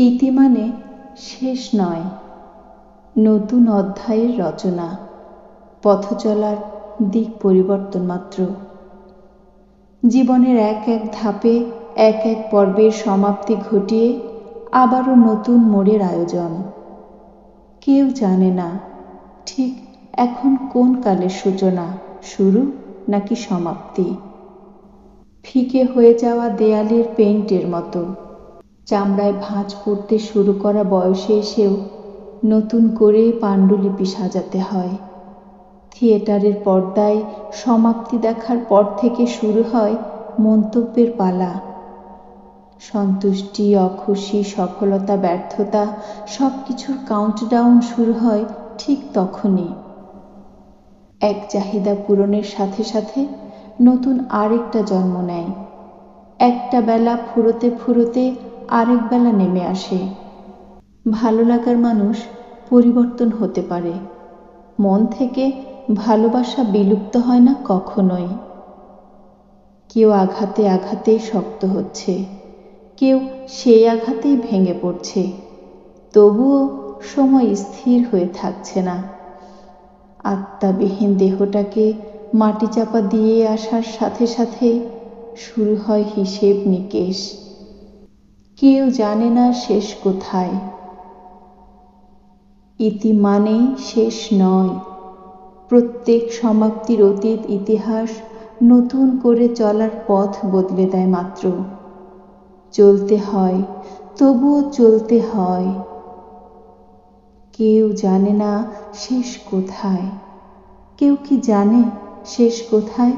ইতি মানে শেষ নয়, নতুন অধ্যায়ের রচনা, পথ চলার দিক পরিবর্তন মাত্র। জীবনের এক এক ধাপে এক এক পর্বের সমাপ্তি ঘটিয়ে আবারও নতুন মোড়ের আয়োজন। কেউ জানে না ঠিক এখন কোন কালের সূচনা, শুরু নাকি সমাপ্তি। ফিকে হয়ে যাওয়া দেয়ালের পেইন্টের মতো চামড়ায় ভাঁজ পড়তে শুরু করা বয়সে এসেও নতুন করে পাণ্ডুলিপি সাজাতে হয়। থিয়েটারের পর্দায় সমাপ্তি দেখার পর থেকে শুরু হয় মন্তব্যের পালা। সন্তুষ্টি, অখুশি, সফলতা, ব্যর্থতা সবকিছুর কাউন্টডাউন শুরু হয় ঠিক তখনই। এক চাহিদা পূরণের সাথে সাথে নতুন আরেকটা জন্ম নেয়। একটা বেলা ফুরোতে ফুরোতে আরেক বেলা নেমে আসে। ভালো লাগার মানুষ পরিবর্তন হতে পারে, মন থেকে ভালোবাসা বিলুপ্ত হয় না কখনোই। কেউ আঘাতে আঘাতেই শক্ত হচ্ছে, কেউ সেই আঘাতেই ভেঙে পড়ছে, তবুও সময় স্থির হয়ে থাকছে না। আত্মাবিহীন দেহটাকে মাটি চাপা দিয়ে আসার সাথে সাথে শুরু হয় হিসেব নিকেশ। কেউ জানে না শেষ কোথায়। ইতি মানেই শেষ নয়, প্রত্যেক সমাপ্তির অতীত ইতিহাস নতুন করে চলার পথ বদলে দেয় মাত্র। চলতে হয়, তবুও চলতে হয়। কেউ জানে না শেষ কোথায়। কেউ কি জানে শেষ কোথায়?